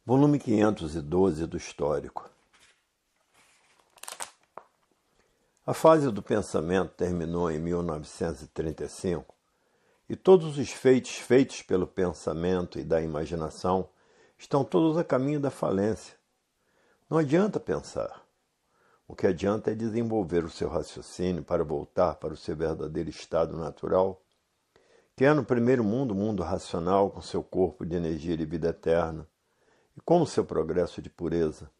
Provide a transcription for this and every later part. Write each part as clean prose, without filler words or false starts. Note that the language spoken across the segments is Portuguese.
Volume 512 do Histórico. A fase do pensamento terminou em 1935 e todos os feitos pelo pensamento e da imaginação estão todos a caminho da falência. Não adianta pensar. O que adianta é desenvolver o seu raciocínio para voltar para o seu verdadeiro estado natural, que é no primeiro mundo o mundo racional com seu corpo de energia e vida eterna, e com o seu progresso de pureza.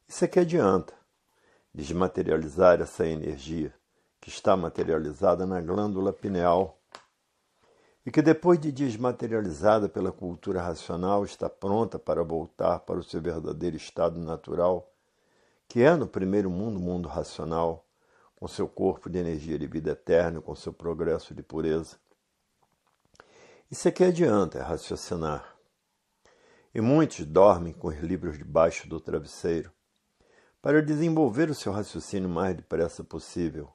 Isso é que adianta, desmaterializar essa energia que está materializada na glândula pineal e que depois de desmaterializada pela cultura racional está pronta para voltar para o seu verdadeiro estado natural, que é no primeiro mundo o mundo racional, com seu corpo de energia de vida eterna e com seu progresso de pureza. Isso é que adianta, é raciocinar. E muitos dormem com os livros debaixo do travesseiro, para desenvolver o seu raciocínio o mais depressa possível.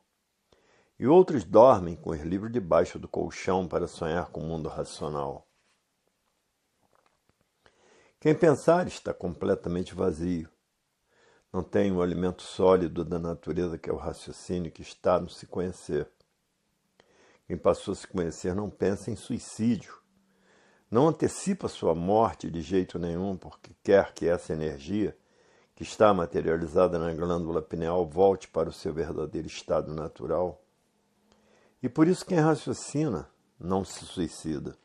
E outros dormem com os livros debaixo do colchão para sonhar com o mundo racional. Quem pensar está completamente vazio. Não tem o alimento sólido da natureza que é o raciocínio que está no se conhecer. Quem passou a se conhecer não pensa em suicídio. Não antecipa sua morte de jeito nenhum, porque quer que essa energia, que está materializada na glândula pineal, volte para o seu verdadeiro estado natural. E por isso quem raciocina não se suicida.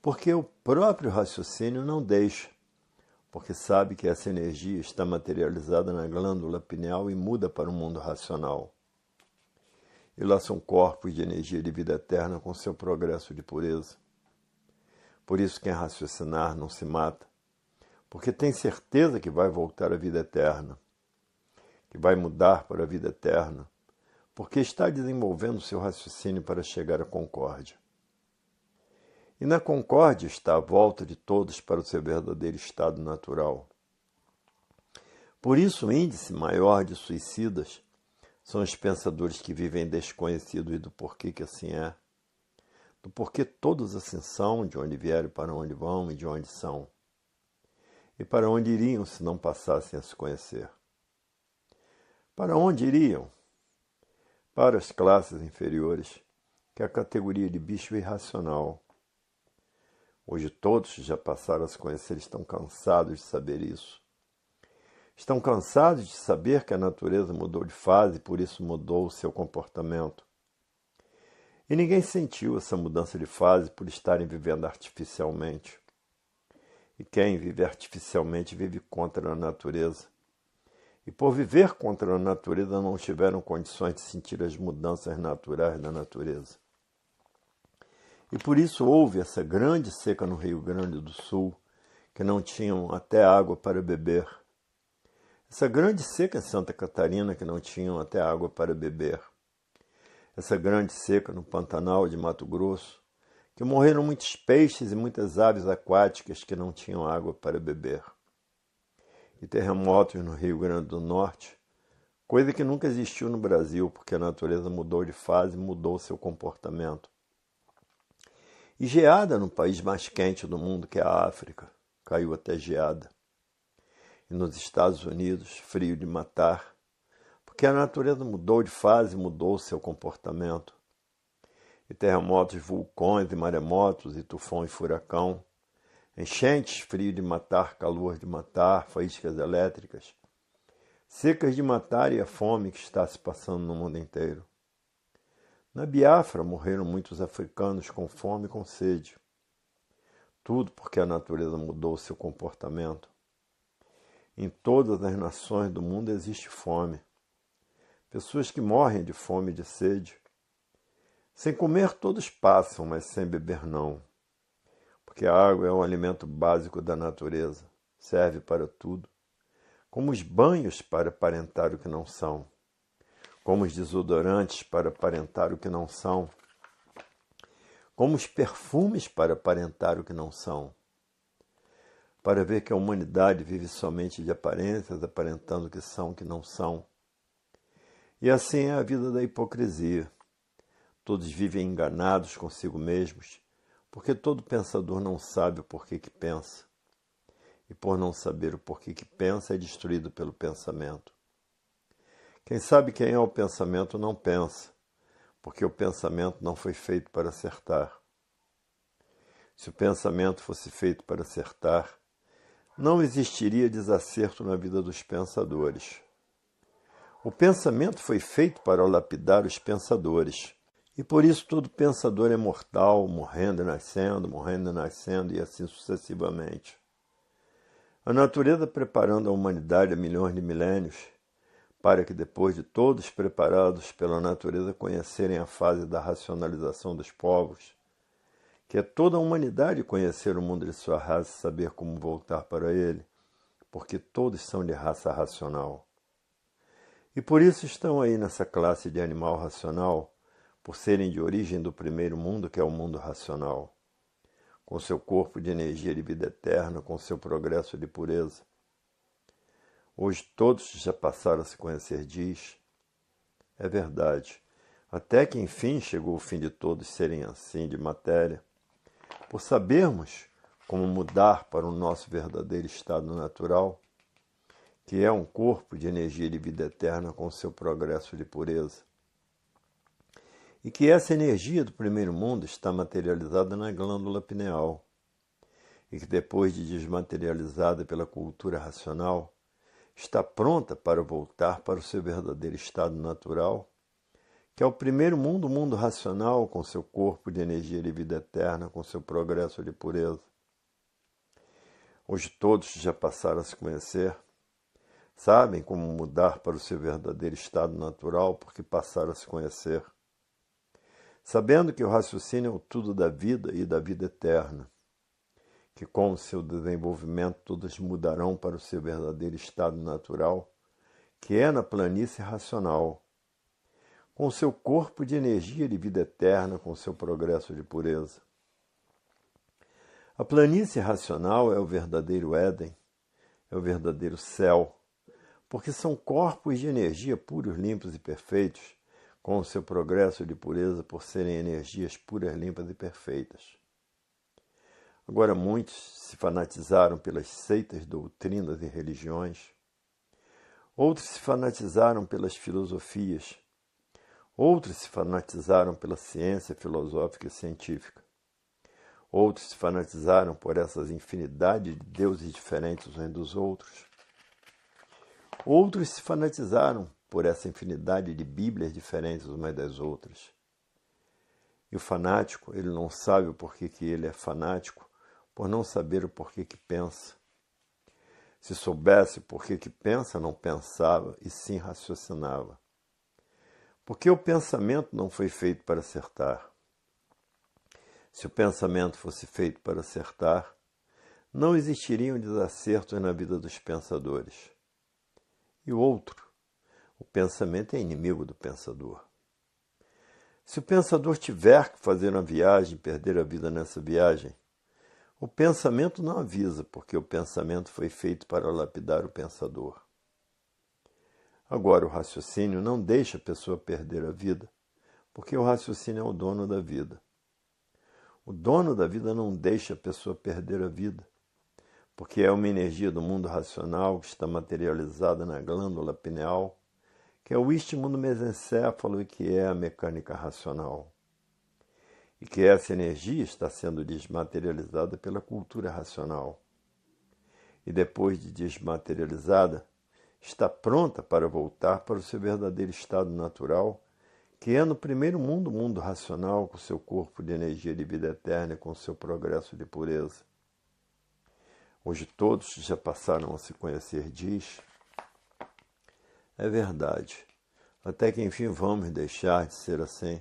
Porque o próprio raciocínio não deixa, porque sabe que essa energia está materializada na glândula pineal e muda para o mundo racional. E lá são corpos de energia de vida eterna com seu progresso de pureza. Por isso quem raciocinar não se mata, porque tem certeza que vai voltar à vida eterna, que vai mudar para a vida eterna, porque está desenvolvendo seu raciocínio para chegar à concórdia. E na concórdia está a volta de todos para o seu verdadeiro estado natural. Por isso o índice maior de suicidas são os pensadores que vivem desconhecidos do porquê que assim é, do porquê todos assim são, de onde vieram, para onde vão e de onde são. E para onde iriam se não passassem a se conhecer? Para onde iriam? Para as classes inferiores, que é a categoria de bicho irracional. Hoje todos já passaram a se conhecer, estão cansados de saber isso. Estão cansados de saber que a natureza mudou de fase e por isso mudou o seu comportamento. E ninguém sentiu essa mudança de fase por estarem vivendo artificialmente. E quem vive artificialmente vive contra a natureza. E por viver contra a natureza não tiveram condições de sentir as mudanças naturais da natureza. E por isso houve essa grande seca no Rio Grande do Sul, que não tinham até água para beber. Essa grande seca em Santa Catarina, que não tinham até água para beber. Essa grande seca no Pantanal de Mato Grosso, que morreram muitos peixes e muitas aves aquáticas que não tinham água para beber. E terremotos no Rio Grande do Norte, coisa que nunca existiu no Brasil, porque a natureza mudou de fase e mudou seu comportamento. E geada no país mais quente do mundo, que é a África, caiu até geada. E nos Estados Unidos, frio de matar, porque a natureza mudou de fase, mudou seu comportamento. E terremotos, vulcões e maremotos, e tufão e furacão, enchentes, frio de matar, calor de matar, faíscas elétricas, secas de matar e a fome que está se passando no mundo inteiro. Na Biafra morreram muitos africanos com fome e com sede. Tudo porque a natureza mudou seu comportamento. Em todas as nações do mundo existe fome. Pessoas que morrem de fome e de sede. Sem comer todos passam, mas sem beber não. Porque a água é um alimento básico da natureza. Serve para tudo. Como os banhos para aparentar o que não são. Como os desodorantes para aparentar o que não são. Como os perfumes para aparentar o que não são. Para ver que a humanidade vive somente de aparências, aparentando que são o que não são. E assim é a vida da hipocrisia. Todos vivem enganados consigo mesmos, porque todo pensador não sabe o porquê que pensa. e por não saber o porquê que pensa, é destruído pelo pensamento. Quem sabe quem é o pensamento não pensa, porque o pensamento não foi feito para acertar. Se o pensamento fosse feito para acertar, não existiria desacerto na vida dos pensadores. O pensamento foi feito para lapidar os pensadores, e por isso todo pensador é mortal, morrendo e nascendo, e assim sucessivamente. A natureza preparando a humanidade há milhões de milênios, para que depois de todos preparados pela natureza conhecerem a fase da racionalização dos povos, que é toda a humanidade conhecer o mundo de sua raça e saber como voltar para ele, porque todos são de raça racional. E por isso estão aí nessa classe de animal racional, por serem de origem do primeiro mundo, que é o mundo racional, com seu corpo de energia de vida eterna, com seu progresso de pureza. Hoje todos já passaram a se conhecer, diz. É verdade, até que enfim chegou o fim de todos serem assim, de matéria. Por sabermos como mudar para o nosso verdadeiro estado natural, que é um corpo de energia de vida eterna com seu progresso de pureza. E que essa energia do primeiro mundo está materializada na glândula pineal, e que depois de desmaterializada pela cultura racional, está pronta para voltar para o seu verdadeiro estado natural, que é o primeiro mundo, o mundo racional, com seu corpo de energia de vida eterna, com seu progresso de pureza. Hoje todos já passaram a se conhecer, sabem como mudar para o seu verdadeiro estado natural, porque passaram a se conhecer. Sabendo que o raciocínio é o tudo da vida e da vida eterna, que com o seu desenvolvimento todos mudarão para o seu verdadeiro estado natural, que é na planície racional, com seu corpo de energia de vida eterna, com seu progresso de pureza. A planície racional é o verdadeiro Éden, é o verdadeiro céu, porque são corpos de energia puros, limpos e perfeitos, com o seu progresso de pureza por serem energias puras, limpas e perfeitas. Agora muitos se fanatizaram pelas seitas, doutrinas e religiões, outros se fanatizaram pelas filosofias, outros se fanatizaram pela ciência filosófica e científica. Outros se fanatizaram por essas infinidades de deuses diferentes uns dos outros. Outros se fanatizaram por essa infinidade de bíblias diferentes umas das outras. E o fanático, ele não sabe o porquê que ele é fanático, por não saber o porquê que pensa. Se soubesse o porquê que pensa, não pensava, e sim raciocinava. Porque o pensamento não foi feito para acertar. Se o pensamento fosse feito para acertar, não existiriam desacertos na vida dos pensadores. E o outro, o pensamento é inimigo do pensador. Se o pensador tiver que fazer uma viagem, perder a vida nessa viagem, o pensamento não avisa, porque o pensamento foi feito para lapidar o pensador. Agora, o raciocínio não deixa a pessoa perder a vida, porque o raciocínio é o dono da vida. O dono da vida não deixa a pessoa perder a vida, porque é uma energia do mundo racional que está materializada na glândula pineal, que é o istmo do mesencéfalo e que é a mecânica racional. E que essa energia está sendo desmaterializada pela cultura racional. E depois de desmaterializada, está pronta para voltar para o seu verdadeiro estado natural, que é no primeiro mundo, o mundo racional, com seu corpo de energia de vida eterna e com seu progresso de pureza. Hoje todos já passaram a se conhecer, diz. É verdade, até que enfim vamos deixar de ser assim,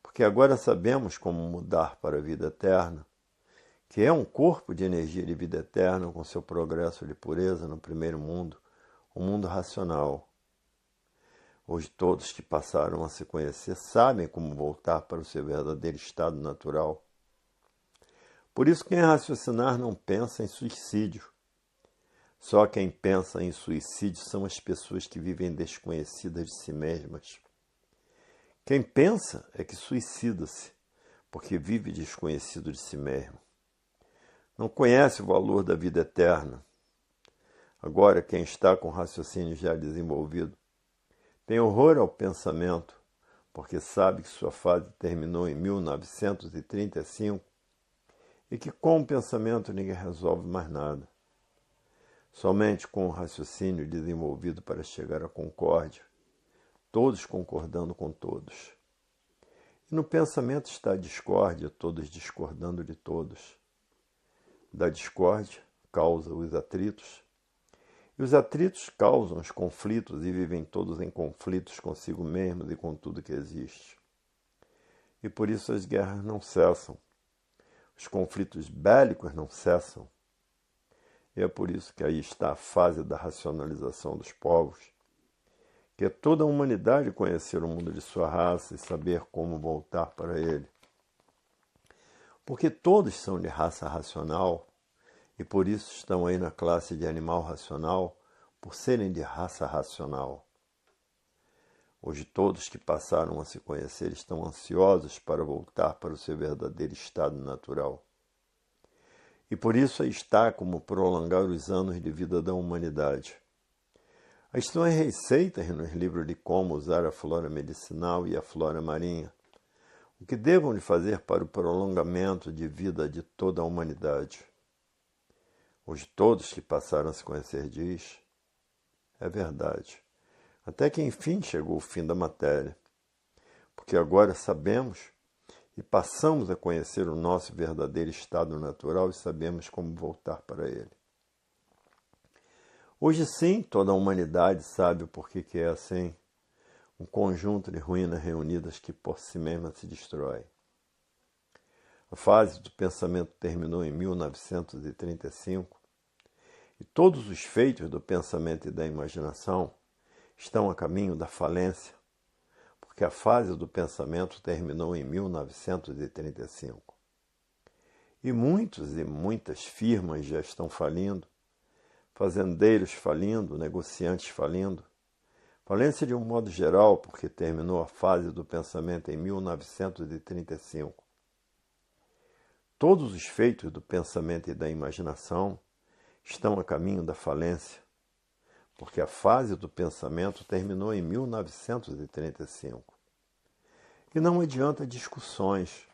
porque agora sabemos como mudar para a vida eterna, que é um corpo de energia de vida eterna com seu progresso de pureza no primeiro mundo, o mundo racional. Hoje todos que passaram a se conhecer sabem como voltar para o seu verdadeiro estado natural. Por isso quem raciocinar não pensa em suicídio. Só quem pensa em suicídio são as pessoas que vivem desconhecidas de si mesmas. Quem pensa é que suicida-se, porque vive desconhecido de si mesmo. Não conhece o valor da vida eterna. Agora, quem está com o raciocínio já desenvolvido tem horror ao pensamento, porque sabe que sua fase terminou em 1935 e que com o pensamento ninguém resolve mais nada. Somente com o raciocínio desenvolvido para chegar à concórdia, todos concordando com todos. E no pensamento está a discórdia, todos discordando de todos. Da discórdia causa os atritos, e os atritos causam os conflitos e vivem todos em conflitos consigo mesmos e com tudo que existe. E por isso as guerras não cessam, os conflitos bélicos não cessam. E é por isso que aí está a fase da racionalização dos povos, que é toda a humanidade conhecer o mundo de sua raça e saber como voltar para ele. Porque todos são de raça racional, e por isso estão aí na classe de animal racional, por serem de raça racional. Hoje todos que passaram a se conhecer estão ansiosos para voltar para o seu verdadeiro estado natural. E por isso aí está como prolongar os anos de vida da humanidade. Aí estão as receitas nos livros de como usar a flora medicinal e a flora marinha, o que devam de fazer para o prolongamento de vida de toda a humanidade. Hoje todos que passaram a se conhecer diz, é verdade, até que enfim chegou o fim da matéria, porque agora sabemos e passamos a conhecer o nosso verdadeiro estado natural e sabemos como voltar para ele. Hoje sim, toda a humanidade sabe o porquê que é assim, um conjunto de ruínas reunidas que por si mesma se destrói. A fase do pensamento terminou em 1935 e todos os feitos do pensamento e da imaginação estão a caminho da falência, porque a fase do pensamento terminou em 1935. E muitos e muitas firmas já estão falindo, fazendeiros falindo, negociantes falindo. Falência de um modo geral, porque terminou a fase do pensamento em 1935. Todos os feitos do pensamento e da imaginação estão a caminho da falência, porque a fase do pensamento terminou em 1935. E não adianta discussões.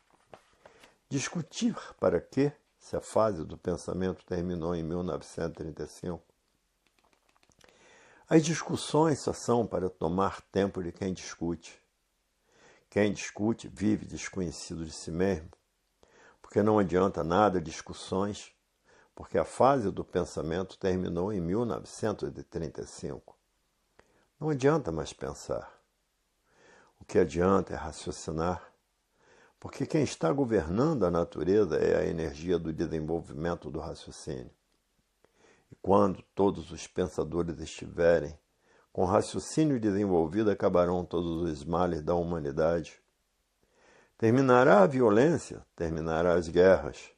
Discutir para quê, se a fase do pensamento terminou em 1935? As discussões só são para tomar tempo de quem discute. Quem discute vive desconhecido de si mesmo, porque não adianta nada discussões, porque a fase do pensamento terminou em 1935. Não adianta mais pensar. O que adianta é raciocinar, porque quem está governando a natureza é a energia do desenvolvimento do raciocínio. E quando todos os pensadores estiverem com raciocínio desenvolvido, acabarão todos os males da humanidade. Terminará a violência, terminará as guerras,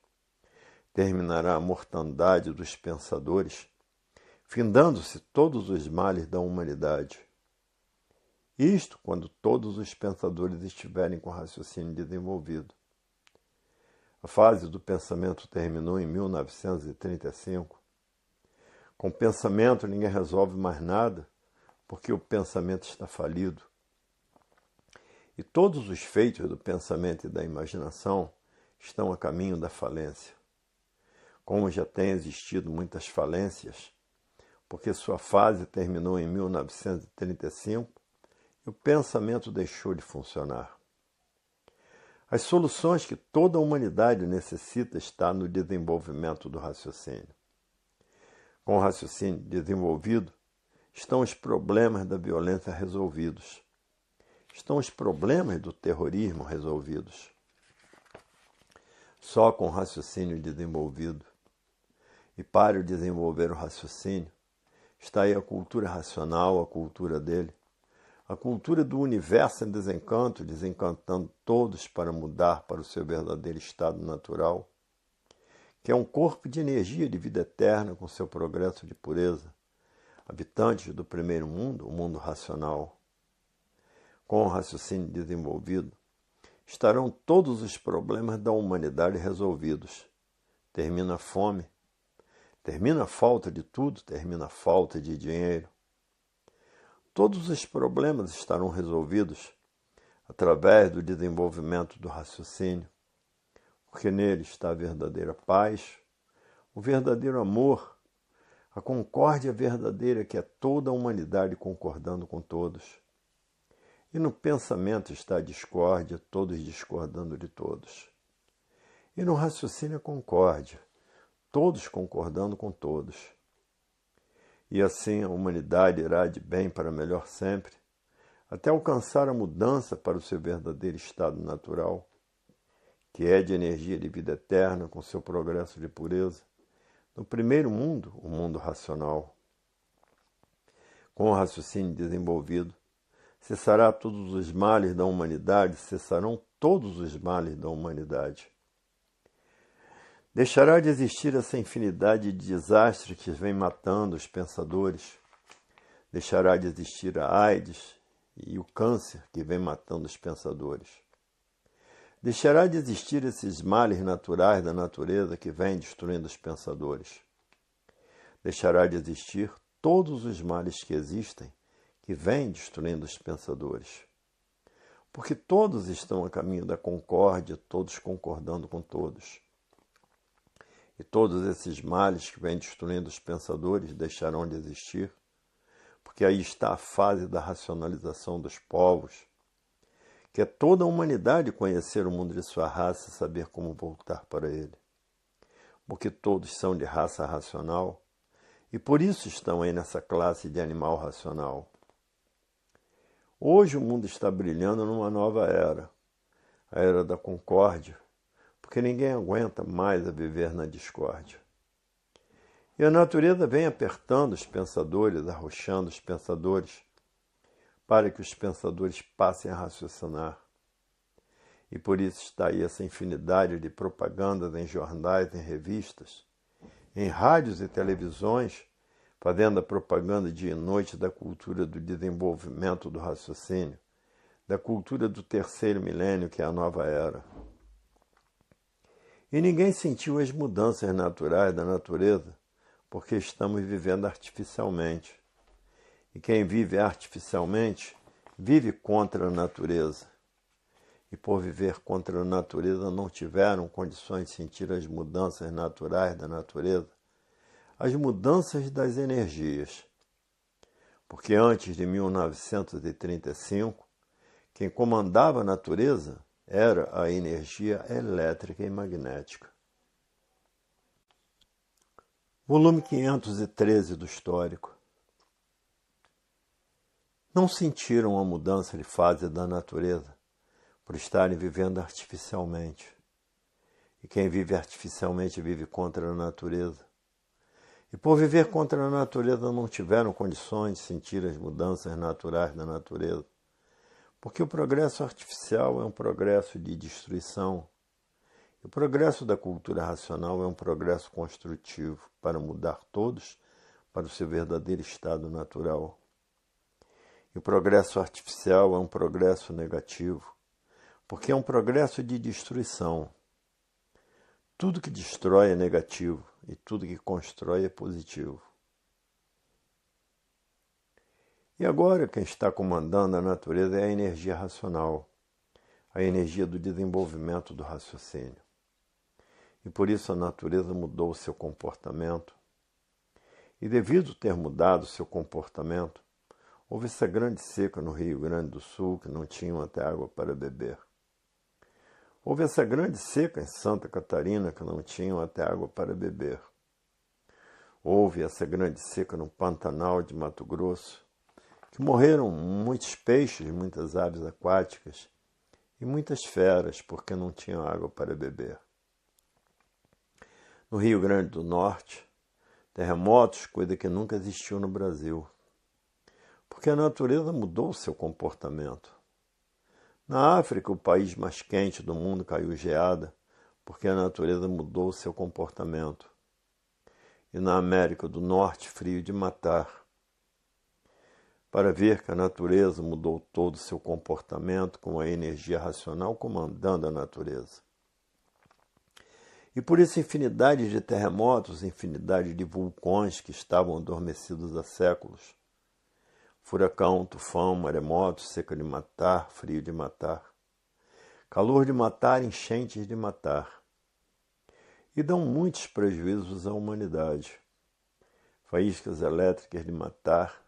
terminará a mortandade dos pensadores, findando-se todos os males da humanidade. Isto quando todos os pensadores estiverem com raciocínio desenvolvido. A fase do pensamento terminou em 1935. Com o pensamento ninguém resolve mais nada, porque o pensamento está falido. E todos os feitos do pensamento e da imaginação estão a caminho da falência. Como já tem existido muitas falências, porque sua fase terminou em 1935 e o pensamento deixou de funcionar. As soluções que toda a humanidade necessita estão no desenvolvimento do raciocínio. Com o raciocínio desenvolvido, estão os problemas da violência resolvidos. Estão os problemas do terrorismo resolvidos. Só com o raciocínio desenvolvido. E para desenvolver o raciocínio, está aí a cultura racional, a cultura dele. A cultura do universo em desencanto, desencantando todos para mudar para o seu verdadeiro estado natural, que é um corpo de energia de vida eterna com seu progresso de pureza, habitantes do primeiro mundo, o mundo racional. Com o raciocínio desenvolvido, estarão todos os problemas da humanidade resolvidos, termina a fome, termina a falta de tudo, termina a falta de dinheiro. Todos os problemas estarão resolvidos através do desenvolvimento do raciocínio, porque nele está a verdadeira paz, o verdadeiro amor, a concórdia verdadeira que é toda a humanidade concordando com todos. E no pensamento está a discórdia, todos discordando de todos. E no raciocínio a concórdia, todos concordando com todos. E assim a humanidade irá de bem para melhor sempre, até alcançar a mudança para o seu verdadeiro estado natural, que é de energia de vida eterna com seu progresso de pureza. No primeiro mundo, o mundo racional. Com o raciocínio desenvolvido, cessará todos os males da humanidade, cessarão todos os males da humanidade. Deixará de existir essa infinidade de desastres que vem matando os pensadores. Deixará de existir a AIDS e o câncer que vem matando os pensadores. Deixará de existir esses males naturais da natureza que vêm destruindo os pensadores. Deixará de existir todos os males que existem que vêm destruindo os pensadores. Porque todos estão a caminho da concórdia, todos concordando com todos. E todos esses males que vêm destruindo os pensadores deixarão de existir, porque aí está a fase da racionalização dos povos, que é toda a humanidade conhecer o mundo de sua raça e saber como voltar para ele. Porque todos são de raça racional, e por isso estão aí nessa classe de animal racional. Hoje o mundo está brilhando numa nova era, a era da concórdia, porque ninguém aguenta mais a viver na discórdia. E a natureza vem apertando os pensadores, arrochando os pensadores, para que os pensadores passem a raciocinar. E por isso está aí essa infinidade de propagandas em jornais, em revistas, em rádios e televisões, fazendo a propaganda dia e noite da cultura do desenvolvimento do raciocínio, da cultura do terceiro milênio, que é a nova era. E ninguém sentiu as mudanças naturais da natureza, porque estamos vivendo artificialmente. E quem vive artificialmente, vive contra a natureza. E por viver contra a natureza, não tiveram condições de sentir as mudanças naturais da natureza, as mudanças das energias. Porque antes de 1935, quem comandava a natureza era a energia elétrica e magnética. Volume 513 do Histórico. Não sentiram a mudança de fase da natureza por estarem vivendo artificialmente. E quem vive artificialmente vive contra a natureza. E por viver contra a natureza não tiveram condições de sentir as mudanças naturais da natureza. Porque o progresso artificial é um progresso de destruição. E o progresso da cultura racional é um progresso construtivo para mudar todos para o seu verdadeiro estado natural. E o progresso artificial é um progresso negativo, porque é um progresso de destruição. Tudo que destrói é negativo e tudo que constrói é positivo. E agora quem está comandando a natureza é a energia racional, a energia do desenvolvimento do raciocínio. E por isso a natureza mudou o seu comportamento. E devido ter mudado seu comportamento, houve essa grande seca no Rio Grande do Sul, que não tinham até água para beber. Houve essa grande seca em Santa Catarina, que não tinham até água para beber. Houve essa grande seca no Pantanal de Mato Grosso, que morreram muitos peixes, muitas aves aquáticas e muitas feras, porque não tinham água para beber. No Rio Grande do Norte, terremotos, coisa que nunca existiu no Brasil, porque a natureza mudou o seu comportamento. Na África, o país mais quente do mundo, caiu geada, porque a natureza mudou o seu comportamento. E na América do Norte, frio de matar, para ver que a natureza mudou todo o seu comportamento com a energia racional comandando a natureza. E por isso infinidade de terremotos, infinidade de vulcões que estavam adormecidos há séculos. Furacão, tufão, maremoto, seca de matar, frio de matar. Calor de matar, enchentes de matar. E dão muitos prejuízos à humanidade. Faíscas elétricas de matar,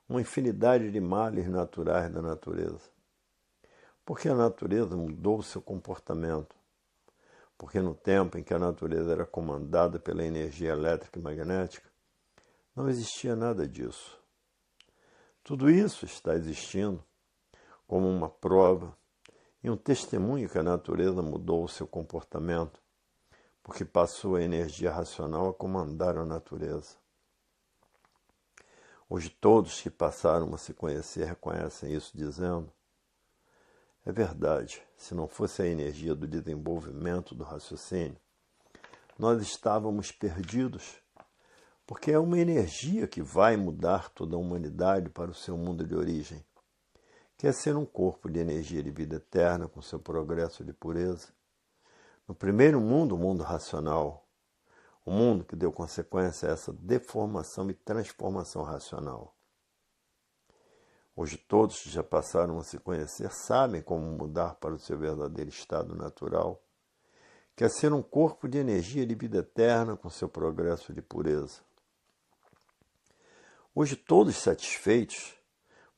uma infinidade de males naturais da natureza. Porque a natureza mudou seu comportamento. Porque no tempo em que a natureza era comandada pela energia elétrica e magnética, não existia nada disso. Tudo isso está existindo como uma prova e um testemunho que a natureza mudou o seu comportamento, porque passou a energia racional a comandar a natureza. Hoje todos que passaram a se conhecer reconhecem isso dizendo: é verdade, se não fosse a energia do desenvolvimento do raciocínio, nós estávamos perdidos, porque é uma energia que vai mudar toda a humanidade para o seu mundo de origem, que é ser um corpo de energia de vida eterna com seu progresso de pureza. No primeiro mundo, o mundo racional, o mundo que deu consequência a essa deformação e transformação racional. Hoje todos que já passaram a se conhecer sabem como mudar para o seu verdadeiro estado natural, que é ser um corpo de energia de vida eterna com seu progresso de pureza. Hoje todos satisfeitos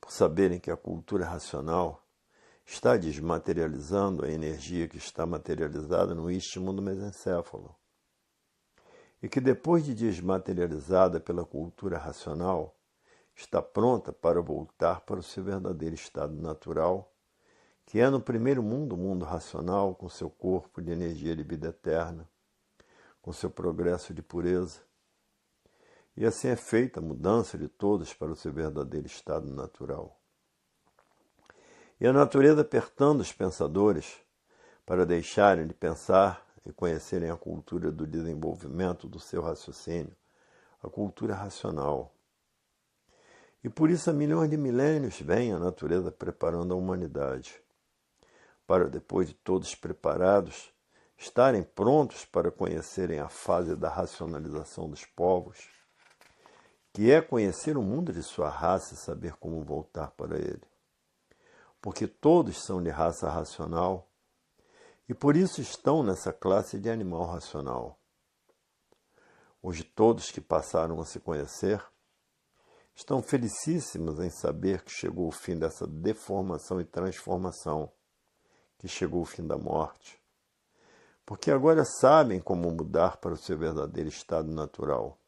por saberem que a cultura racional está desmaterializando a energia que está materializada no istmo do mesencéfalo. E que depois de desmaterializada pela cultura racional, está pronta para voltar para o seu verdadeiro estado natural, que é no primeiro mundo, o mundo racional, com seu corpo de energia de vida eterna, com seu progresso de pureza. E assim é feita a mudança de todos para o seu verdadeiro estado natural. E a natureza apertando os pensadores para deixarem de pensar e conhecerem a cultura do desenvolvimento do seu raciocínio, a cultura racional. E por isso há milhões de milênios vem a natureza preparando a humanidade, para depois de todos preparados, estarem prontos para conhecerem a fase da racionalização dos povos, que é conhecer o mundo de sua raça e saber como voltar para ele. Porque todos são de raça racional e por isso estão nessa classe de animal racional. Hoje todos que passaram a se conhecer estão felicíssimos em saber que chegou o fim dessa deformação e transformação, que chegou o fim da morte, porque agora sabem como mudar para o seu verdadeiro estado natural.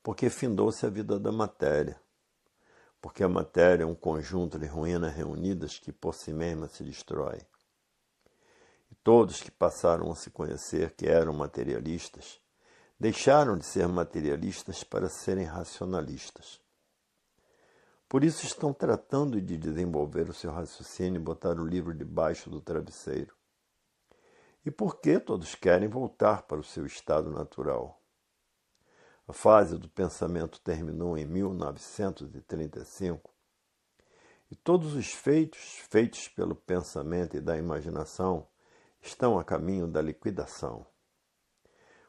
Porque findou-se a vida da matéria, porque a matéria é um conjunto de ruínas reunidas que por si mesma se destrói. E todos que passaram a se conhecer que eram materialistas, deixaram de ser materialistas para serem racionalistas. Por isso estão tratando de desenvolver o seu raciocínio e botar o livro debaixo do travesseiro. E por que todos querem voltar para o seu estado natural? A fase do pensamento terminou em 1935 e todos os feitos pelo pensamento e da imaginação estão a caminho da liquidação,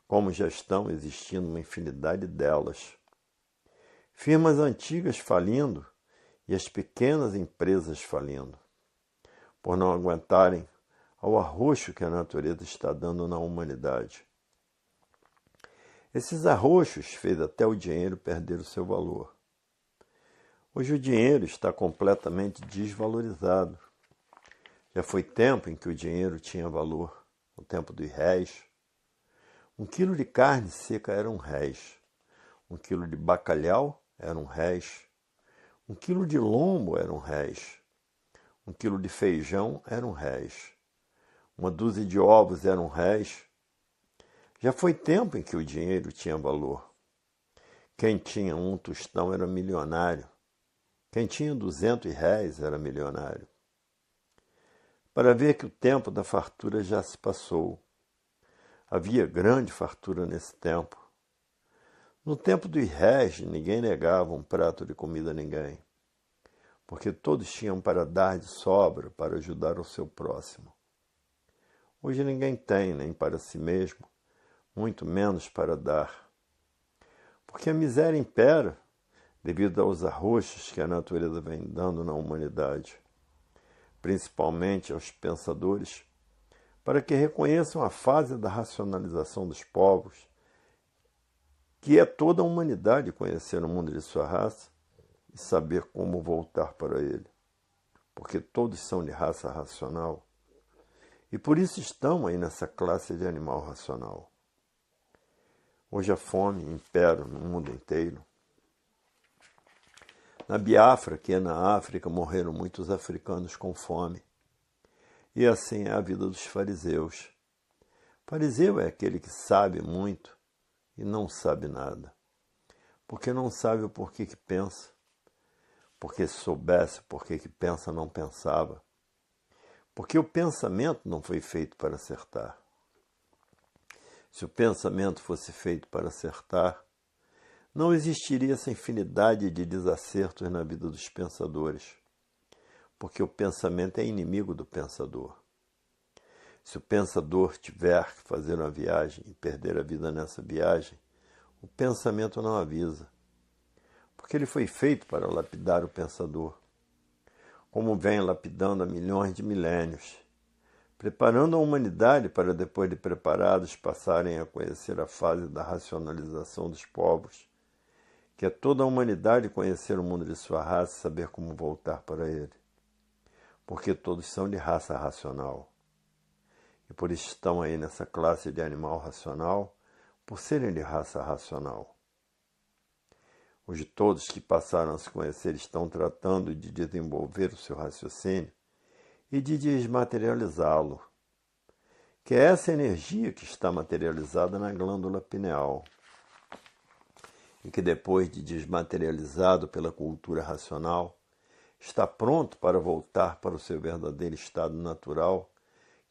como já estão existindo uma infinidade delas. Firmas antigas falindo e as pequenas empresas falindo, por não aguentarem ao arroxo que a natureza está dando na humanidade. Esses arroxos fez até o dinheiro perder o seu valor. Hoje o dinheiro está completamente desvalorizado. Já foi tempo em que o dinheiro tinha valor, o tempo dos réis. 1 quilo de carne seca era R$1. 1 quilo de bacalhau era R$1. 1 quilo de lombo era R$1. 1 quilo de feijão era R$1. Uma dúzia de ovos era R$1. Já foi tempo em que o dinheiro tinha valor. Quem tinha um tostão era milionário. Quem tinha R$200 era milionário. Para ver que o tempo da fartura já se passou. Havia grande fartura nesse tempo. No tempo dos réis, ninguém negava um prato de comida a ninguém, porque todos tinham para dar de sobra para ajudar o seu próximo. Hoje ninguém tem, nem para si mesmo, muito menos para dar. Porque a miséria impera devido aos arroxos que a natureza vem dando na humanidade, principalmente aos pensadores, para que reconheçam a fase da racionalização dos povos, que é toda a humanidade conhecer o mundo de sua raça e saber como voltar para ele, porque todos são de raça racional, e por isso estão aí nessa classe de animal racional. Hoje a fome impera no mundo inteiro. Na Biafra, que é na África, morreram muitos africanos com fome. E assim é a vida dos fariseus. Fariseu é aquele que sabe muito e não sabe nada. Porque não sabe o porquê que pensa. Porque se soubesse o porquê que pensa, não pensava. Porque o pensamento não foi feito para acertar. Se o pensamento fosse feito para acertar, não existiria essa infinidade de desacertos na vida dos pensadores, porque o pensamento é inimigo do pensador. Se o pensador tiver que fazer uma viagem e perder a vida nessa viagem, o pensamento não avisa, porque ele foi feito para lapidar o pensador, como vem lapidando há milhões de milênios, preparando a humanidade para, depois de preparados, passarem a conhecer a fase da racionalização dos povos, que é toda a humanidade conhecer o mundo de sua raça e saber como voltar para ele. Porque todos são de raça racional. E por isso estão aí nessa classe de animal racional, por serem de raça racional. Hoje todos que passaram a se conhecer estão tratando de desenvolver o seu raciocínio e de desmaterializá-lo, que é essa energia que está materializada na glândula pineal, e que depois de desmaterializado pela cultura racional, está pronto para voltar para o seu verdadeiro estado natural,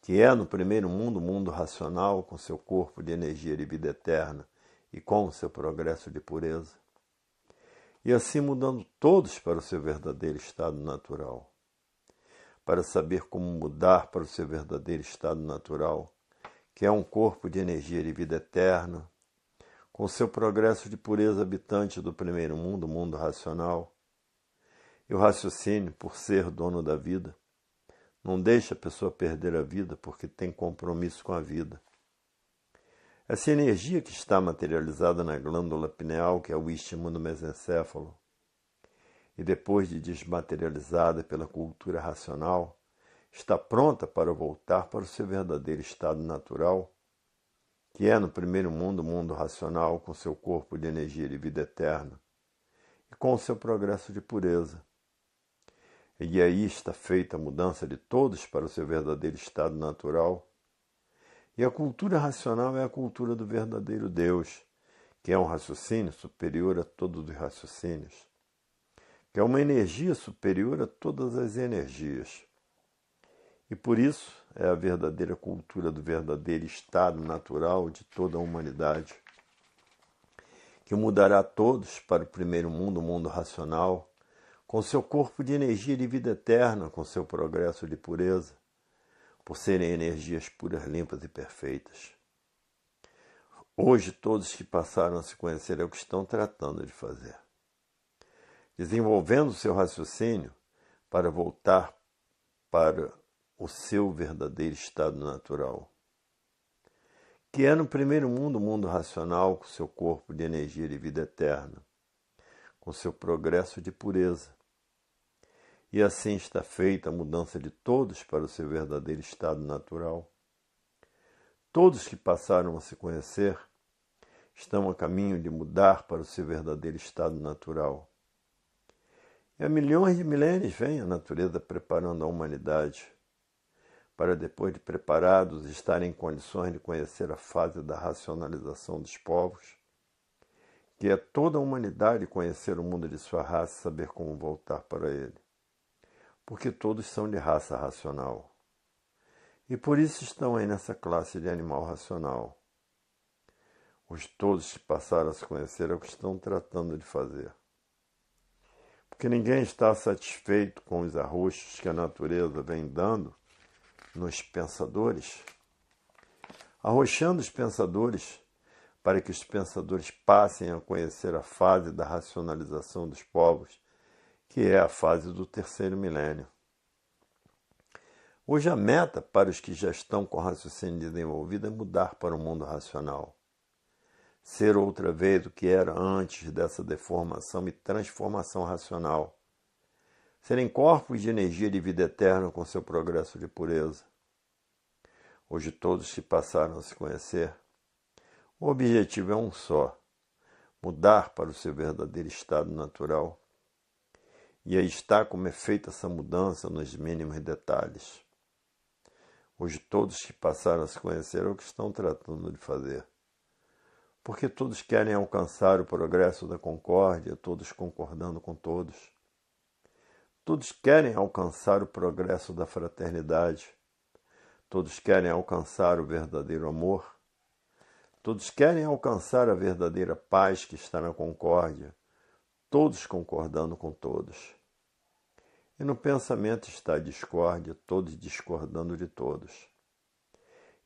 que é no primeiro mundo, o mundo racional, com seu corpo de energia de vida eterna e com o seu progresso de pureza, e assim mudando todos para o seu verdadeiro estado natural. Para saber como mudar para o seu verdadeiro estado natural, que é um corpo de energia de vida eterna, com seu progresso de pureza habitante do primeiro mundo, o mundo racional. E o raciocínio, por ser dono da vida, não deixa a pessoa perder a vida porque tem compromisso com a vida. Essa energia que está materializada na glândula pineal, que é o istmo do mesencéfalo, e depois de desmaterializada pela cultura racional, está pronta para voltar para o seu verdadeiro estado natural, que é no primeiro mundo, o mundo racional, com seu corpo de energia de vida eterna e com o seu progresso de pureza. E aí está feita a mudança de todos para o seu verdadeiro estado natural. E a cultura racional é a cultura do verdadeiro Deus, que é um raciocínio superior a todos os raciocínios, que é uma energia superior a todas as energias. E por isso é a verdadeira cultura do verdadeiro estado natural de toda a humanidade, que mudará todos para o primeiro mundo, o mundo racional, com seu corpo de energia de vida eterna, com seu progresso de pureza, por serem energias puras, limpas e perfeitas. Hoje todos que passaram a se conhecer é o que estão tratando de fazer, desenvolvendo seu raciocínio para voltar para o seu verdadeiro estado natural, que é no primeiro mundo, o mundo racional, com seu corpo de energia de vida eterna, com seu progresso de pureza. E assim está feita a mudança de todos para o seu verdadeiro estado natural. Todos que passaram a se conhecer estão a caminho de mudar para o seu verdadeiro estado natural. E há milhões de milênios vem a natureza preparando a humanidade para, depois de preparados, estarem em condições de conhecer a fase da racionalização dos povos, que é toda a humanidade conhecer o mundo de sua raça e saber como voltar para ele. Porque todos são de raça racional. E por isso estão aí nessa classe de animal racional. Os todos que passaram a se conhecer é o que estão tratando de fazer. Porque ninguém está satisfeito com os arroxos que a natureza vem dando nos pensadores, arrochando os pensadores para que os pensadores passem a conhecer a fase da racionalização dos povos, que é a fase do terceiro milênio. Hoje a meta para os que já estão com o raciocínio desenvolvido é mudar para o mundo racional. Ser outra vez o que era antes dessa deformação e transformação racional. Serem corpos de energia de vida eterna com seu progresso de pureza. Hoje todos que passaram a se conhecer, o objetivo é um só, mudar para o seu verdadeiro estado natural. E aí está como é feita essa mudança nos mínimos detalhes. Hoje todos que passaram a se conhecer é o que estão tratando de fazer. Porque todos querem alcançar o progresso da concórdia, todos concordando com todos. Todos querem alcançar o progresso da fraternidade. Todos querem alcançar o verdadeiro amor. Todos querem alcançar a verdadeira paz que está na concórdia, todos concordando com todos. E no pensamento está a discórdia, todos discordando de todos.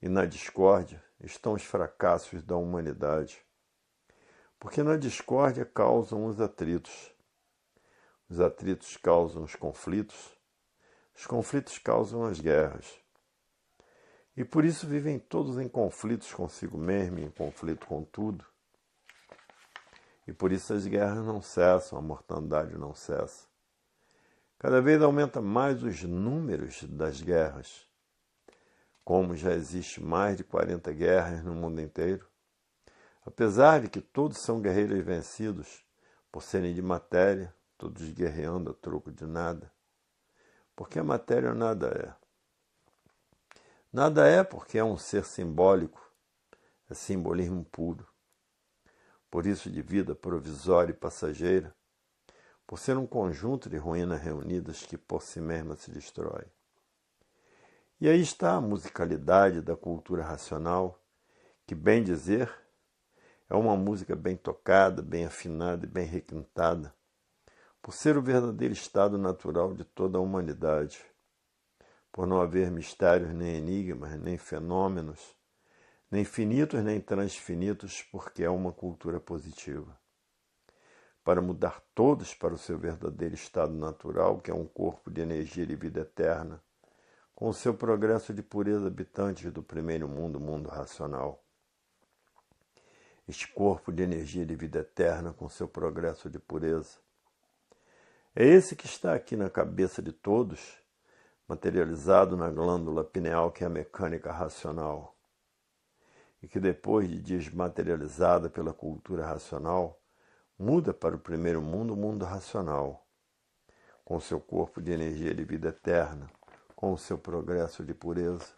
E na discórdia estão os fracassos da humanidade. Porque na discórdia causam os atritos causam os conflitos causam as guerras. E por isso vivem todos em conflitos consigo mesmo, em conflito com tudo. E por isso as guerras não cessam, a mortandade não cessa. Cada vez aumenta mais os números das guerras. Como já existe mais de 40 guerras no mundo inteiro, apesar de que todos são guerreiros vencidos por serem de matéria, todos guerreando a troco de nada, porque a matéria nada é. Nada é porque é um ser simbólico, é simbolismo puro. Por isso de vida provisória e passageira, por ser um conjunto de ruínas reunidas que por si mesma se destrói. E aí está a musicalidade da cultura racional, que, bem dizer, é uma música bem tocada, bem afinada e bem requintada, por ser o verdadeiro estado natural de toda a humanidade, por não haver mistérios nem enigmas, nem fenômenos, nem finitos nem transfinitos, porque é uma cultura positiva. Para mudar todos para o seu verdadeiro estado natural, que é um corpo de energia e vida eterna, com o seu progresso de pureza habitantes do primeiro mundo, o mundo racional. Este corpo de energia de vida eterna, com seu progresso de pureza, é esse que está aqui na cabeça de todos, materializado na glândula pineal, que é a mecânica racional, e que depois de desmaterializada pela cultura racional, muda para o primeiro mundo, o mundo racional, com seu corpo de energia de vida eterna, com o seu progresso de pureza.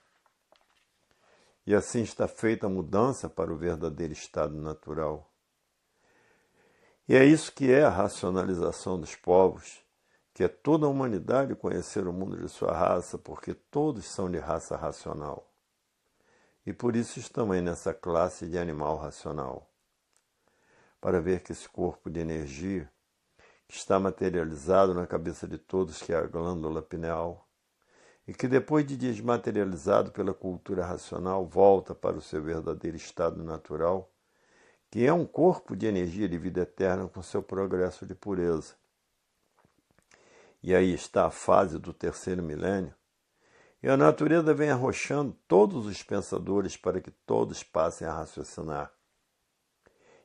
E assim está feita a mudança para o verdadeiro estado natural. E é isso que é a racionalização dos povos, que é toda a humanidade conhecer o mundo de sua raça, porque todos são de raça racional. E por isso estão aí nessa classe de animal racional. Para ver que esse corpo de energia, que está materializado na cabeça de todos, que é a glândula pineal, e que depois de desmaterializado pela cultura racional, volta para o seu verdadeiro estado natural, que é um corpo de energia de vida eterna com seu progresso de pureza. E aí está a fase do terceiro milênio, e a natureza vem arrochando todos os pensadores para que todos passem a raciocinar.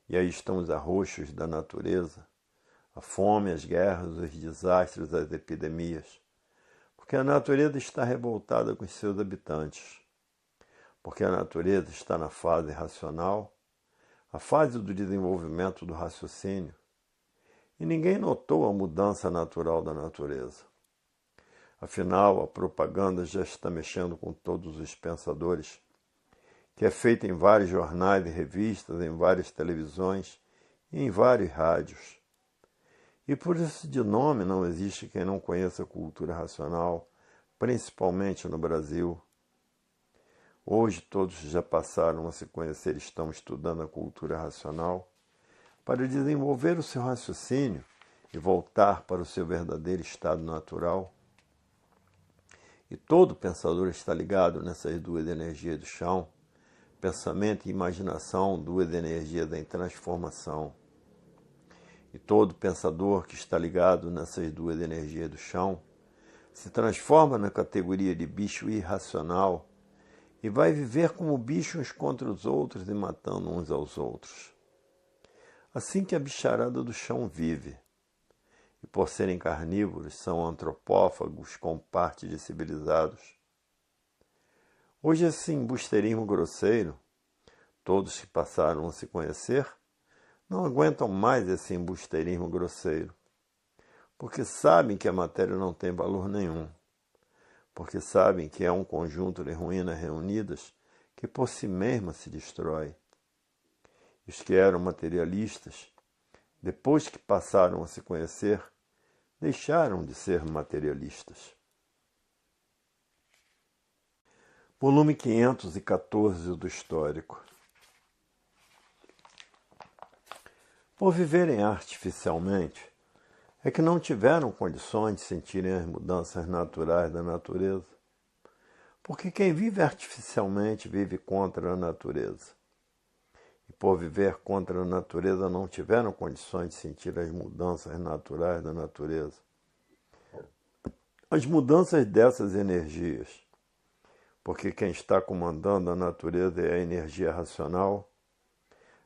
E aí estão os arroxos da natureza, a fome, as guerras, os desastres, as epidemias, porque a natureza está revoltada com os seus habitantes, porque a natureza está na fase racional, a fase do desenvolvimento do raciocínio, e ninguém notou a mudança natural da natureza. Afinal, a propaganda já está mexendo com todos os pensadores, que é feita em vários jornais e revistas, em várias televisões e em vários rádios. E por isso de nome não existe quem não conheça a cultura racional, principalmente no Brasil. Hoje todos já passaram a se conhecer, estão estudando a cultura racional para desenvolver o seu raciocínio e voltar para o seu verdadeiro estado natural. E todo pensador está ligado nessas duas energias do chão, pensamento e imaginação, duas energias em transformação. E todo pensador que está ligado nessas duas energias do chão se transforma na categoria de bicho irracional e vai viver como bicho uns contra os outros e matando uns aos outros. Assim que a bicharada do chão vive. E por serem carnívoros, são antropófagos com parte de civilizados. Hoje esse embusteirismo grosseiro, todos que passaram a se conhecer, não aguentam mais esse embusteirismo grosseiro, porque sabem que a matéria não tem valor nenhum, porque sabem que é um conjunto de ruínas reunidas que por si mesma se destrói. Os que eram materialistas, depois que passaram a se conhecer, deixaram de ser materialistas. Volume 514 do Histórico. Por viverem artificialmente, é que não tiveram condições de sentirem as mudanças naturais da natureza. Porque quem vive artificialmente vive contra a natureza. E por viver contra a natureza não tiveram condições de sentir as mudanças naturais da natureza. As mudanças dessas energias. Porque quem está comandando a natureza é a energia racional,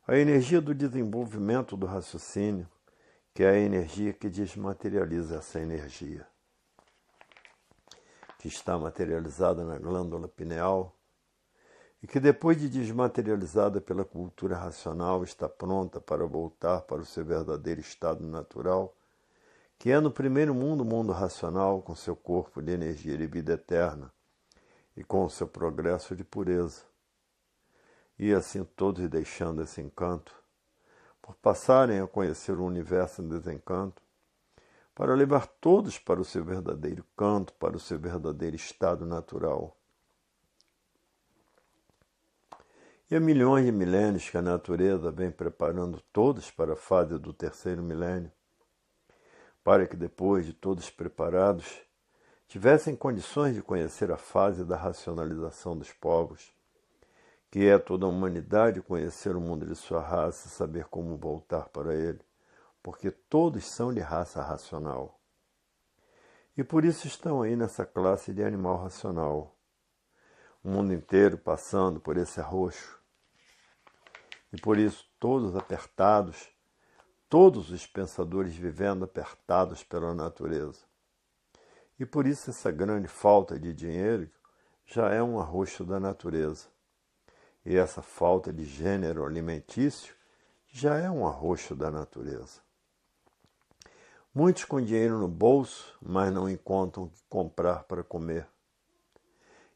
a energia do desenvolvimento do raciocínio, que é a energia que desmaterializa essa energia, que está materializada na glândula pineal e que depois de desmaterializada pela cultura racional está pronta para voltar para o seu verdadeiro estado natural, que é no primeiro mundo o mundo racional com seu corpo de energia de vida eterna e com o seu progresso de pureza. E assim todos deixando esse encanto, por passarem a conhecer o universo em desencanto, para levar todos para o seu verdadeiro canto, para o seu verdadeiro estado natural. E há milhões de milênios que a natureza vem preparando todos para a fase do terceiro milênio, para que depois de todos preparados, tivessem condições de conhecer a fase da racionalização dos povos, que é toda a humanidade conhecer o mundo de sua raça e saber como voltar para ele, porque todos são de raça racional. E por isso estão aí nessa classe de animal racional, o mundo inteiro passando por esse arroxo. E por isso todos apertados, todos os pensadores vivendo apertados pela natureza. E por isso essa grande falta de dinheiro já é um arroxo da natureza. E essa falta de gênero alimentício já é um arroxo da natureza. Muitos com dinheiro no bolso, mas não encontram o que comprar para comer.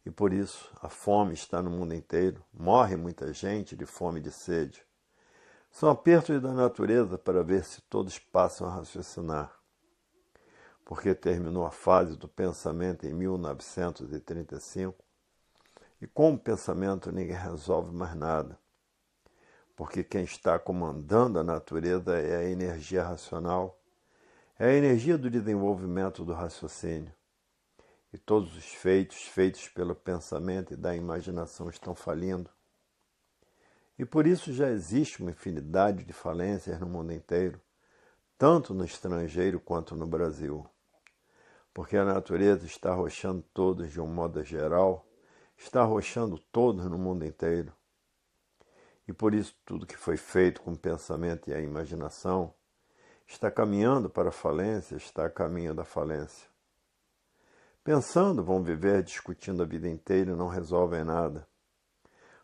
E por isso a fome está no mundo inteiro. Morre muita gente de fome e de sede. São apertos da natureza para ver se todos passam a raciocinar. Porque terminou a fase do pensamento em 1935, e com o pensamento ninguém resolve mais nada. Porque quem está comandando a natureza é a energia racional, é a energia do desenvolvimento do raciocínio. E todos os feitos pelo pensamento e da imaginação estão falindo. E por isso já existe uma infinidade de falências no mundo inteiro, tanto no estrangeiro quanto no Brasil. Porque a natureza está arrochando todos de um modo geral, está arrochando todos no mundo inteiro. E por isso tudo que foi feito com o pensamento e a imaginação está caminhando para a falência, está a caminho da falência. Pensando, vão viver discutindo a vida inteira e não resolvem nada.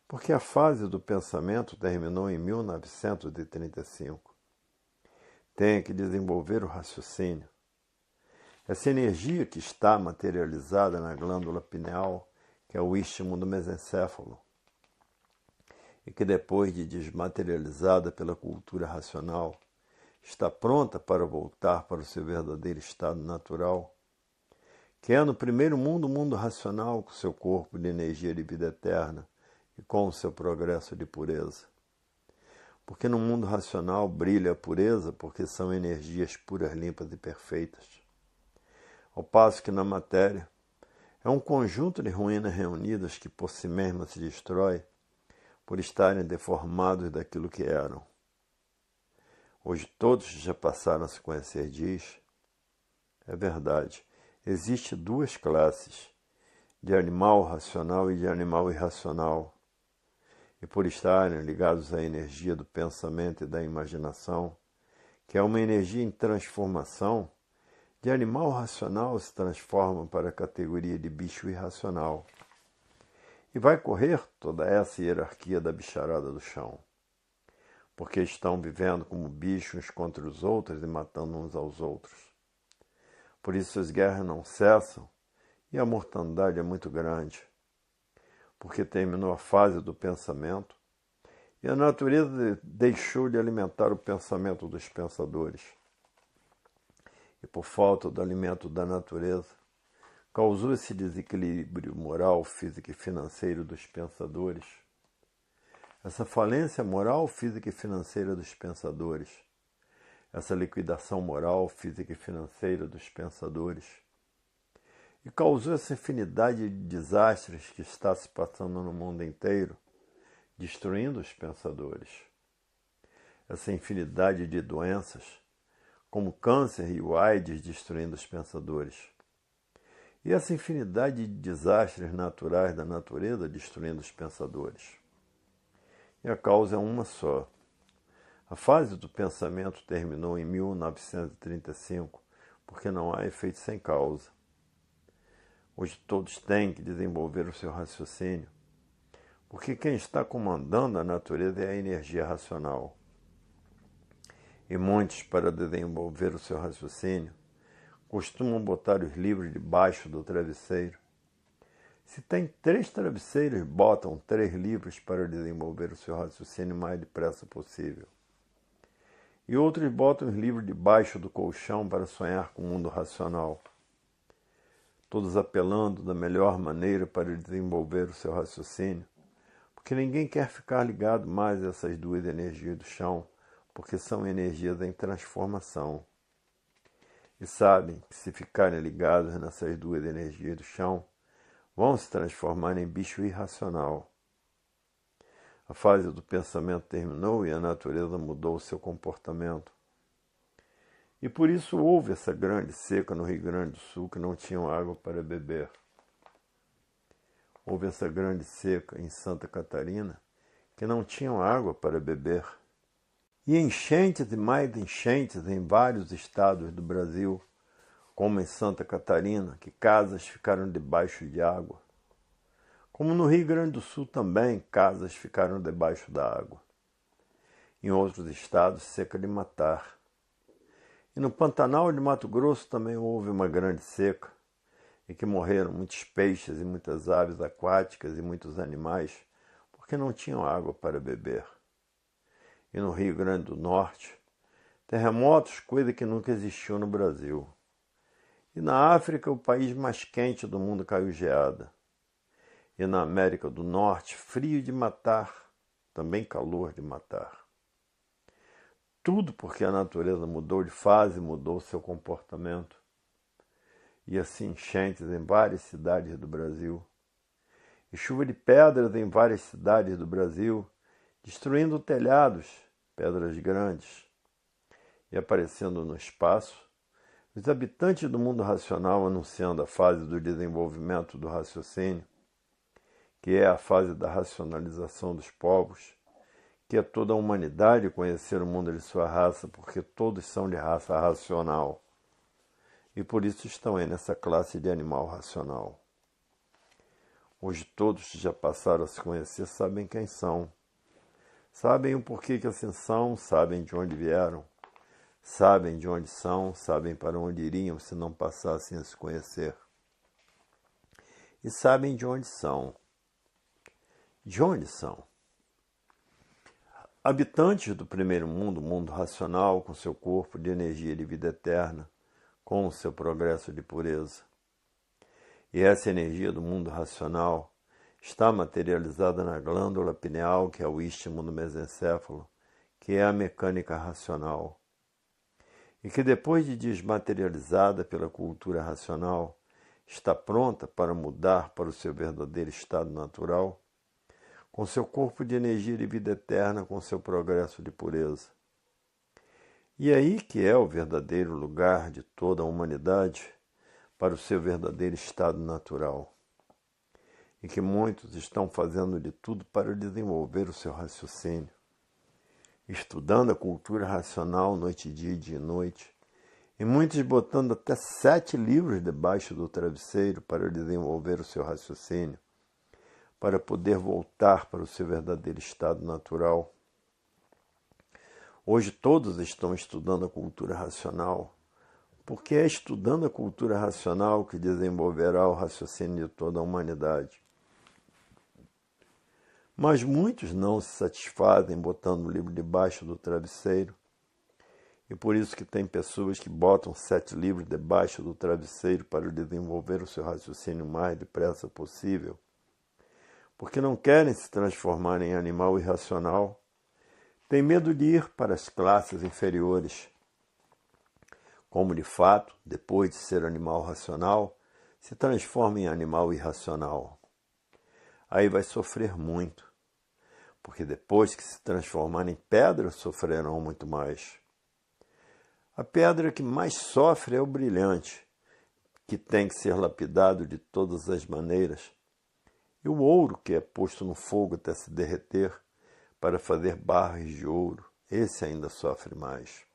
Porque a fase do pensamento terminou em 1935. Tem que desenvolver o raciocínio. Essa energia que está materializada na glândula pineal, que é o istmo do mesencéfalo, e que depois de desmaterializada pela cultura racional, está pronta para voltar para o seu verdadeiro estado natural, que é no primeiro mundo o mundo racional com seu corpo de energia de vida eterna e com o seu progresso de pureza. Porque no mundo racional brilha a pureza porque são energias puras, limpas e perfeitas. Ao passo que na matéria é um conjunto de ruínas reunidas que por si mesma se destrói, por estarem deformados daquilo que eram. Hoje todos já passaram a se conhecer, diz. É verdade. Existem duas classes, de animal racional e de animal irracional. E por estarem ligados à energia do pensamento e da imaginação, que é uma energia em transformação, de animal racional se transforma para a categoria de bicho irracional. E vai correr toda essa hierarquia da bicharada do chão, porque estão vivendo como bichos uns contra os outros e matando uns aos outros. Por isso as guerras não cessam e a mortandade é muito grande, porque terminou a fase do pensamento e a natureza deixou de alimentar o pensamento dos pensadores. E por falta do alimento da natureza, causou esse desequilíbrio moral, físico e financeiro dos pensadores. Essa falência moral, física e financeira dos pensadores. Essa liquidação moral, física e financeira dos pensadores. E causou essa infinidade de desastres que está se passando no mundo inteiro, destruindo os pensadores. Essa infinidade de doenças, como o câncer e o AIDS, destruindo os pensadores. E essa infinidade de desastres naturais da natureza, destruindo os pensadores. E a causa é uma só. A fase do pensamento terminou em 1935, porque não há efeito sem causa. Hoje todos têm que desenvolver o seu raciocínio, porque quem está comandando a natureza é a energia racional. E muitos, para desenvolver o seu raciocínio, costumam botar os livros debaixo do travesseiro. Se tem 3 travesseiros, botam 3 livros para desenvolver o seu raciocínio o mais depressa possível. E outros botam os livros debaixo do colchão para sonhar com o mundo racional. Todos apelando da melhor maneira para desenvolver o seu raciocínio, porque ninguém quer ficar ligado mais a essas duas energias do chão, porque são energias em transformação. E sabem que se ficarem ligados nessas duas energias do chão, vão se transformar em bicho irracional. A fase do pensamento terminou e a natureza mudou o seu comportamento. E por isso houve essa grande seca no Rio Grande do Sul, que não tinham água para beber. Houve essa grande seca em Santa Catarina, que não tinham água para beber. E enchentes e mais enchentes em vários estados do Brasil, como em Santa Catarina, que casas ficaram debaixo de água. Como no Rio Grande do Sul também, casas ficaram debaixo da água. Em outros estados, seca de matar. E no Pantanal de Mato Grosso também houve uma grande seca, em que morreram muitos peixes e muitas aves aquáticas e muitos animais, porque não tinham água para beber. E no Rio Grande do Norte, terremotos, coisa que nunca existiu no Brasil. E na África, o país mais quente do mundo, caiu geada. E na América do Norte, frio de matar, também calor de matar. Tudo porque a natureza mudou de fase, mudou seu comportamento. E assim enchentes em várias cidades do Brasil. E chuva de pedras em várias cidades do Brasil, destruindo telhados, pedras grandes. E aparecendo no espaço, os habitantes do mundo racional anunciando a fase do desenvolvimento do raciocínio, que é a fase da racionalização dos povos, que é toda a humanidade conhecer o mundo de sua raça, porque todos são de raça racional. E por isso estão aí nessa classe de animal racional. Hoje todos que já passaram a se conhecer sabem quem são. Sabem o porquê que assim são, sabem de onde vieram. Sabem de onde são, sabem para onde iriam se não passassem a se conhecer. E sabem de onde são. De onde são? Habitantes do primeiro mundo, mundo racional, com seu corpo de energia de vida eterna, com o seu progresso de pureza. E essa energia do mundo racional está materializada na glândula pineal, que é o istmo do mesencéfalo, que é a mecânica racional. E que depois de desmaterializada pela cultura racional, está pronta para mudar para o seu verdadeiro estado natural, com seu corpo de energia de vida eterna, com seu progresso de pureza. E aí que é o verdadeiro lugar de toda a humanidade para o seu verdadeiro estado natural. E que muitos estão fazendo de tudo para desenvolver o seu raciocínio, estudando a cultura racional noite e dia e noite, e muitos botando até 7 livros debaixo do travesseiro para desenvolver o seu raciocínio, para poder voltar para o seu verdadeiro estado natural. Hoje todos estão estudando a cultura racional, porque é estudando a cultura racional que desenvolverá o raciocínio de toda a humanidade. Mas muitos não se satisfazem botando o livro debaixo do travesseiro, e por isso que tem pessoas que botam 7 livros debaixo do travesseiro para desenvolver o seu raciocínio o mais depressa possível, porque não querem se transformar em animal irracional, têm medo de ir para as classes inferiores, como de fato, depois de ser animal racional, se transforma em animal irracional. Aí vai sofrer muito, porque depois que se transformar em pedra, sofrerão muito mais. A pedra que mais sofre é o brilhante, que tem que ser lapidado de todas as maneiras, e o ouro, que é posto no fogo até se derreter, para fazer barras de ouro, esse ainda sofre mais.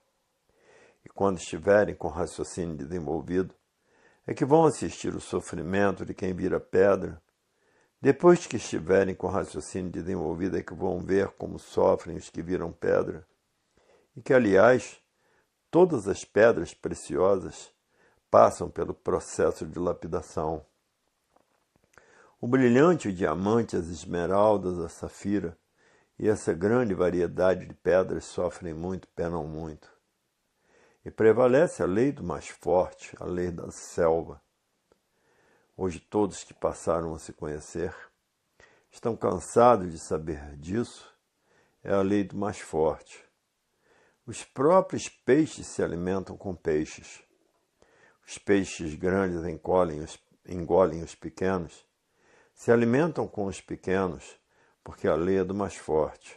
E quando estiverem com o raciocínio desenvolvido, é que vão assistir o sofrimento de quem vira pedra. Depois que estiverem com o raciocínio desenvolvido, é que vão ver como sofrem os que viram pedra. E que, aliás, todas as pedras preciosas passam pelo processo de lapidação. O brilhante, o diamante, as esmeraldas, a safira e essa grande variedade de pedras sofrem muito, penam muito. E prevalece a lei do mais forte, a lei da selva. Hoje todos que passaram a se conhecer estão cansados de saber disso. É a lei do mais forte. Os próprios peixes se alimentam com peixes. Os peixes grandes engolem os pequenos, se alimentam com os pequenos, porque a lei é do mais forte.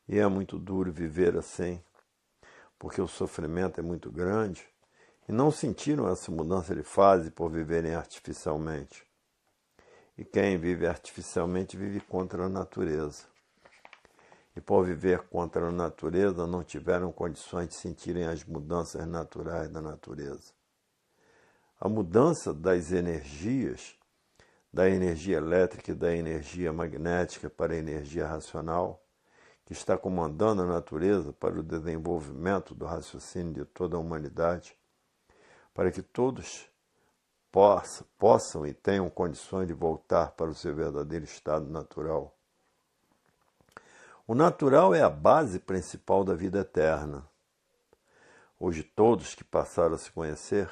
E é muito duro viver assim, porque o sofrimento é muito grande, e não sentiram essa mudança de fase por viverem artificialmente. E quem vive artificialmente vive contra a natureza. E por viver contra a natureza não tiveram condições de sentirem as mudanças naturais da natureza. A mudança das energias, da energia elétrica e da energia magnética para a energia racional, que está comandando a natureza para o desenvolvimento do raciocínio de toda a humanidade, para que todos possam e tenham condições de voltar para o seu verdadeiro estado natural. O natural é a base principal da vida eterna. Hoje todos que passaram a se conhecer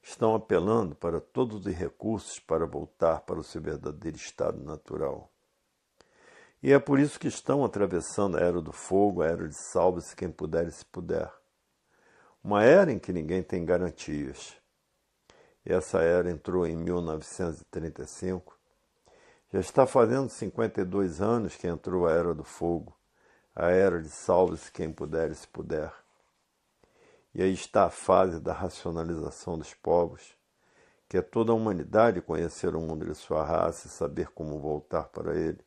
estão apelando para todos os recursos para voltar para o seu verdadeiro estado natural. E é por isso que estão atravessando a era do fogo, a era de salve-se quem puder e se puder. Uma era em que ninguém tem garantias. E essa era entrou em 1935. Já está fazendo 52 anos que entrou a era do fogo, a era de salve-se quem puder e se puder. E aí está a fase da racionalização dos povos, que é toda a humanidade conhecer o mundo de sua raça e saber como voltar para ele,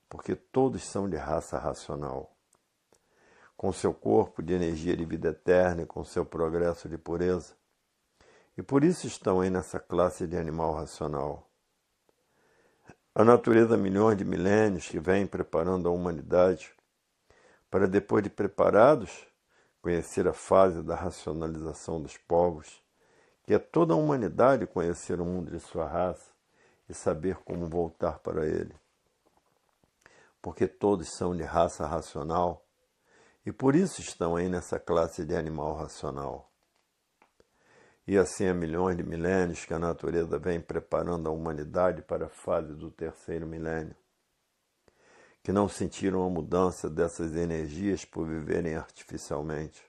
porque todos são de raça racional. Com seu corpo de energia de vida eterna e com seu progresso de pureza. E por isso estão aí nessa classe de animal racional. A natureza há milhões de milênios que vem preparando a humanidade para, depois de preparados, conhecer a fase da racionalização dos povos, que é toda a humanidade conhecer o mundo de sua raça e saber como voltar para ele. Porque todos são de raça racional e por isso estão aí nessa classe de animal racional. E assim há milhões de milênios que a natureza vem preparando a humanidade para a fase do 3º milênio, que não sentiram a mudança dessas energias por viverem artificialmente.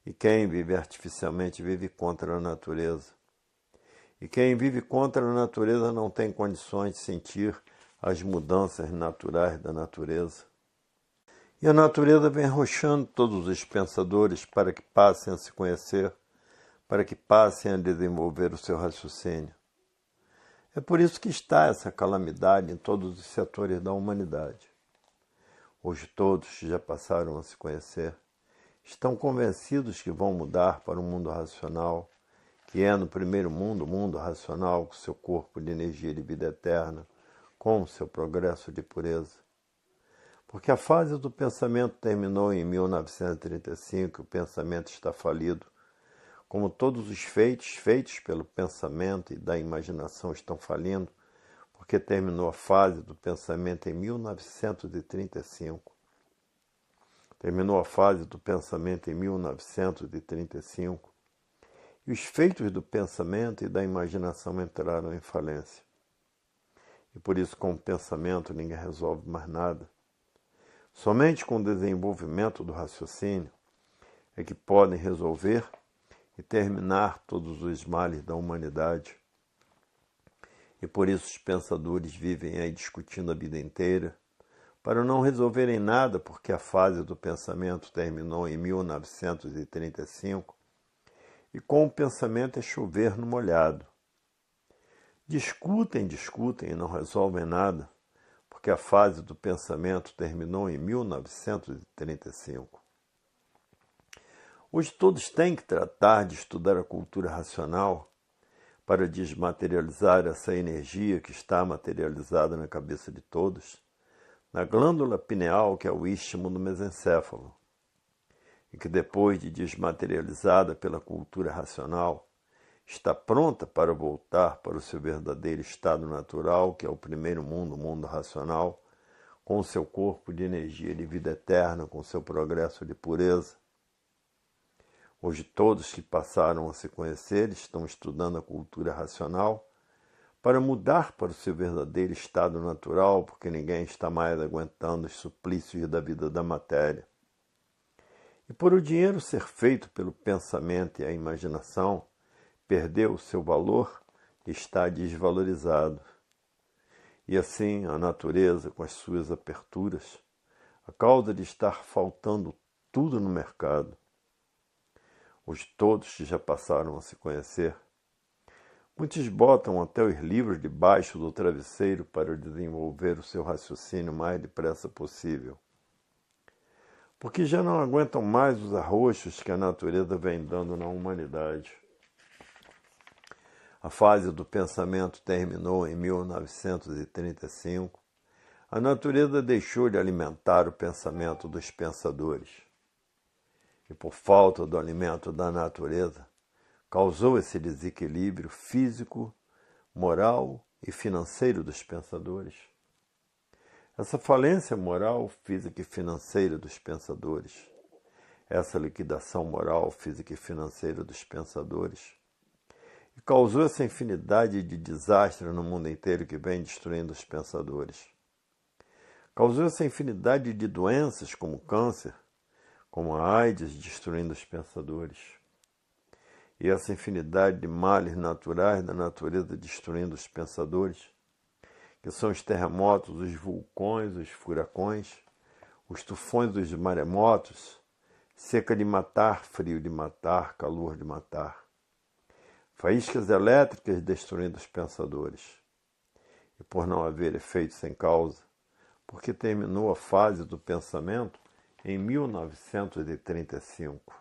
E quem vive artificialmente vive contra a natureza. E quem vive contra a natureza não tem condições de sentir às mudanças naturais da natureza. E a natureza vem arrochando todos os pensadores para que passem a se conhecer, para que passem a desenvolver o seu raciocínio. É por isso que está essa calamidade em todos os setores da humanidade. Hoje todos que já passaram a se conhecer estão convencidos que vão mudar para um mundo racional, que é no primeiro mundo, o mundo racional, com seu corpo de energia de vida eterna, com o seu progresso de pureza. Porque a fase do pensamento terminou em 1935, o pensamento está falido. Como todos os feitos pelo pensamento e da imaginação estão falindo, porque terminou a fase do pensamento em 1935. Terminou a fase do pensamento em 1935. E os feitos do pensamento e da imaginação entraram em falência. E por isso, com o pensamento, ninguém resolve mais nada. Somente com o desenvolvimento do raciocínio é que podem resolver e terminar todos os males da humanidade. E por isso os pensadores vivem aí discutindo a vida inteira, para não resolverem nada, porque a fase do pensamento terminou em 1935, e com o pensamento é chover no molhado. Discutem e não resolvem nada, porque a fase do pensamento terminou em 1935. Hoje todos têm que tratar de estudar a cultura racional para desmaterializar essa energia que está materializada na cabeça de todos, na glândula pineal, que é o istmo do mesencéfalo, e que depois de desmaterializada pela cultura racional, está pronta para voltar para o seu verdadeiro estado natural, que é o primeiro mundo, o mundo racional, com o seu corpo de energia de vida eterna, com o seu progresso de pureza. Hoje todos que passaram a se conhecer estão estudando a cultura racional para mudar para o seu verdadeiro estado natural, porque ninguém está mais aguentando os suplícios da vida da matéria. E por o dinheiro ser feito pelo pensamento e a imaginação, perdeu o seu valor e está desvalorizado. E assim a natureza, com as suas aperturas, a causa de estar faltando tudo no mercado. Hoje todos que já passaram a se conhecer, muitos botam até os livros debaixo do travesseiro para desenvolver o seu raciocínio o mais depressa possível. Porque já não aguentam mais os arroxos que a natureza vem dando na humanidade. A fase do pensamento terminou em 1935. A natureza deixou de alimentar o pensamento dos pensadores. E por falta do alimento da natureza, causou esse desequilíbrio físico, moral e financeiro dos pensadores. Essa falência moral, física e financeira dos pensadores, essa liquidação moral, física e financeira dos pensadores, e causou essa infinidade de desastres no mundo inteiro que vem destruindo os pensadores. Causou essa infinidade de doenças como câncer, como a AIDS, destruindo os pensadores. E essa infinidade de males naturais da natureza destruindo os pensadores, que são os terremotos, os vulcões, os furacões, os tufões dos maremotos, seca de matar, frio de matar, calor de matar. Faíscas elétricas destruindo os pensadores. E por não haver efeito sem causa, porque terminou a fase do pensamento em 1935.